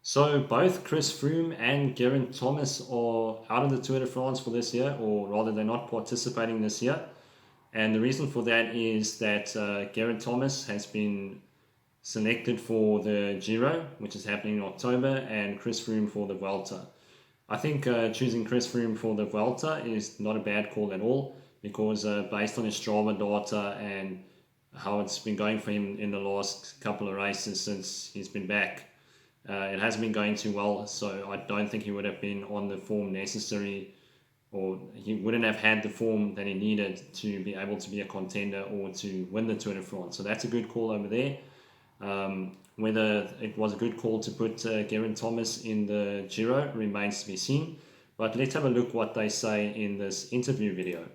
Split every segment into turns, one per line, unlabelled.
So both Chris Froome and Geraint Thomas are out of the Tour de France for this year, or rather, they're not participating this year. And the reason for that is that Geraint Thomas has been selected for the Giro, which is happening in October, and Chris Froome for the Vuelta. I think choosing Chris Froome for the Vuelta is not a bad call at all because based on his Strava data and how it's been going for him in the last couple of races since he's been back, it hasn't been going too well. So I don't think he would have been on the form necessary, or he wouldn't have had the form that he needed to be able to be a contender or to win the Tour de France. So that's a good call over there. Whether it was a good call to put Geraint Thomas in the Giro remains to be seen. But let's have a look what they say in this interview video.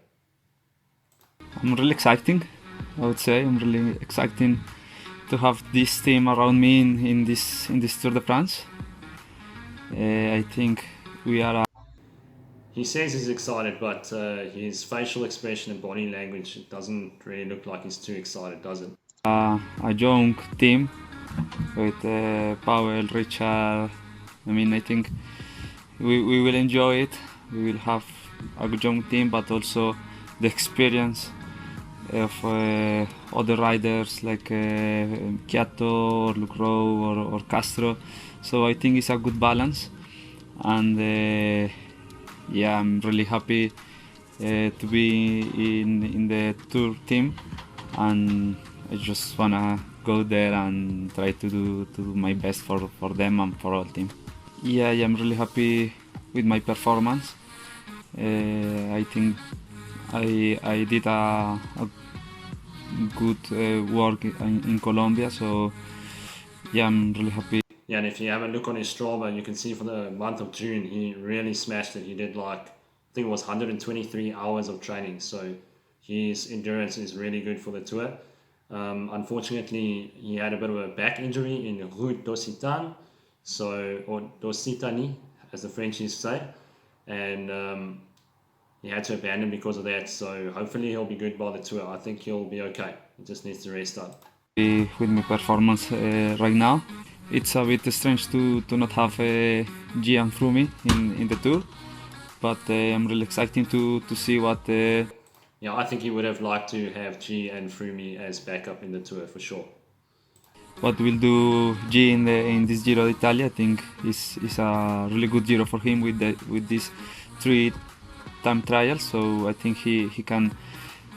I'm really exciting, I would say. I'm really excited to have this team around me in this Tour de France. I think we are.
He says he's excited, but his facial expression and body language doesn't really look like he's too excited, does it?
A young team with Powell, Richard. I think we will enjoy it. We will have a good young team, but also the experience of other riders like Chiato or Lucro or Castro. So I think it's a good balance, and I'm really happy to be in the tour team, and I just wanna go there and try to do my best for them and for all team. I'm really happy with my performance. I think I did a good work in Colombia, so I'm really happy.
Yeah, and if you have a look on his Strava, you can see for the month of June, he really smashed it. He did I think it was 123 hours of training. So his endurance is really good for the Tour. Unfortunately, he had a bit of a back injury in Route d'Occitane, or d'Occitanie, as the French used to say, and he had to abandon because of that. So hopefully he'll be good by the Tour. I think he'll be okay. He just needs to rest up.
With my performance right now, it's a bit strange to not have G and Froome in the Tour, but I'm really excited to see what.
Yeah, I think he would have liked to have G and Froome as backup in the Tour for sure.
What will do G in this Giro d'Italia? I think is a really good Giro for him with this 3-time trial. So I think he can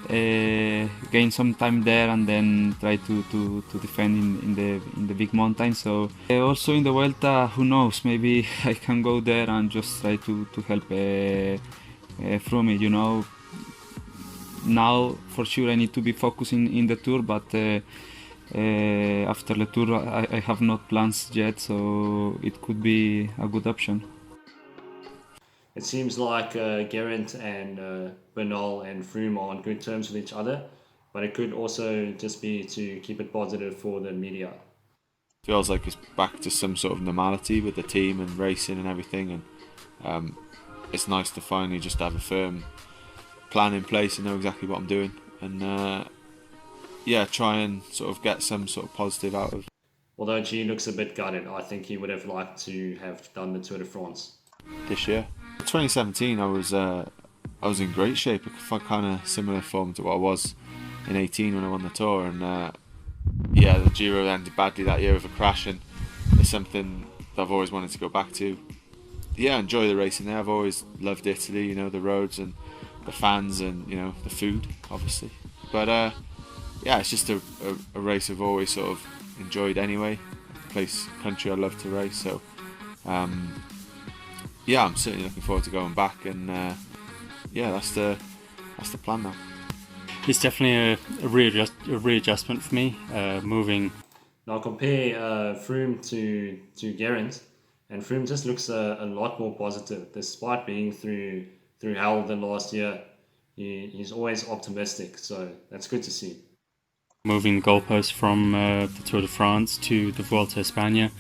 gain some time there and then try to defend in the big mountain. So also in the Vuelta, who knows? Maybe I can go there and just try to help Froome. Now for sure I need to be focusing in the Tour, but after the Tour I have not plans yet, so it could be a good option.
It seems like Geraint and Bernal and Froome are on good terms with each other, but it could also just be to keep it positive for the media.
Feels like it's back to some sort of normality with the team and racing and everything, and it's nice to finally just have a firm plan in place and know exactly what I'm doing, and try and sort of get some sort of positive out of.
Although G looks a bit gutted, I think he would have liked to have done the Tour de France
this year. 2017, I was in great shape, kind of similar form to what I was in 18 when I won the Tour, and the Giro ended badly that year with a crash, and it's something that I've always wanted to go back to. I enjoy the racing there. I've always loved Italy, the roads and the fans and the food, obviously. But it's just a race I've always sort of enjoyed anyway. Country I love to race. So I'm certainly looking forward to going back, and that's the plan now.
It's definitely a readjustment for me, moving.
Now compare Froome to Geraint, and Froome just looks a lot more positive, despite being through hell the last year. He's always optimistic, so that's good to see.
Moving goalposts from the Tour de France to the Vuelta a España,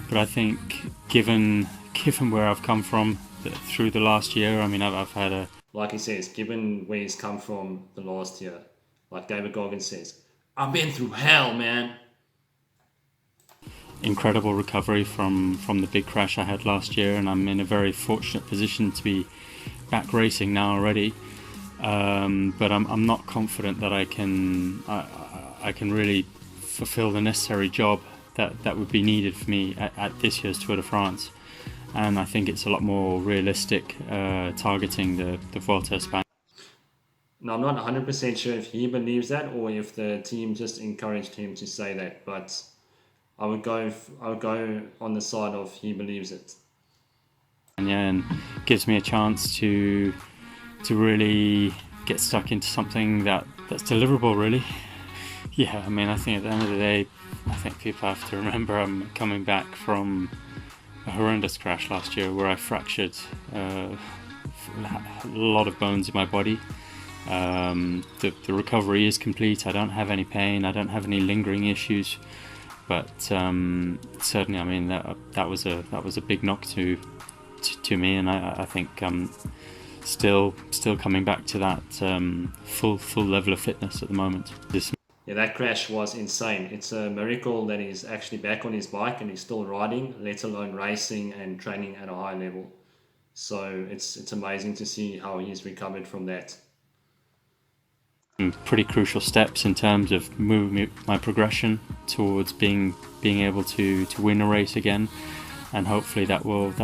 but I think given where I've come from through the last year, I've had a...
Like he says, given where he's come from the last year, like David Goggins says, I've been through hell, man.
incredible recovery from the big crash I had last year, and I'm in a very fortunate position to be back racing now already. But I'm not confident that I can really fulfill the necessary job that would be needed for me at this year's Tour de France. And I think it's a lot more realistic targeting the Vuelta a España.
Now, I'm not 100% sure if he believes that or if the team just encouraged him to say that, but I would go on the side of he believes it.
And gives me a chance to really get stuck into something that's deliverable, really. Yeah, I mean, I think at the end of the day, I think people have to remember I'm coming back from a horrendous crash last year where I fractured a lot of bones in my body. The recovery is complete. I don't have any pain. I don't have any lingering issues. But certainly, I mean, that was a big knock to me, and I think I'm still coming back to that full level of fitness at the moment.
Yeah, that crash was insane. It's a miracle that he's actually back on his bike and he's still riding, let alone racing and training at a high level. So it's amazing to see how he's recovered from that.
Pretty crucial steps in terms of moving my progression towards being able to win a race again, and hopefully that will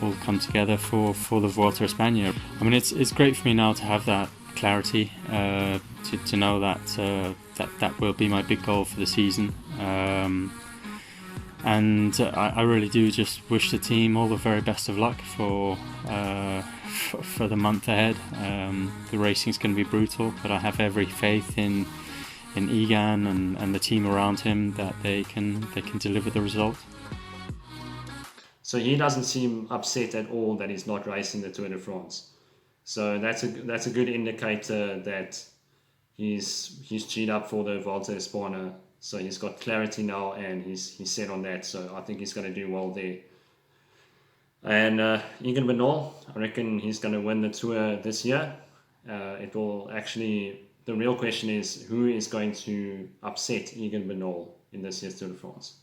all come together for the Vuelta a España. I mean, it's great for me now to have that clarity, to know that will be my big goal for the season, and I really do just wish the team all the very best of luck for the month ahead. The racing's going to be brutal, but I have every faith in Egan and the team around him that they can deliver the result.
So he doesn't seem upset at all that he's not racing the Tour de France. So that's a good indicator that he's teed up for the Vuelta a España. So he's got clarity now and he's set on that. So I think he's going to do well there. And Egan Bernal, I reckon he's going to win the Tour this year. It will actually, the real question is who is going to upset Egan Bernal in this year's Tour de France.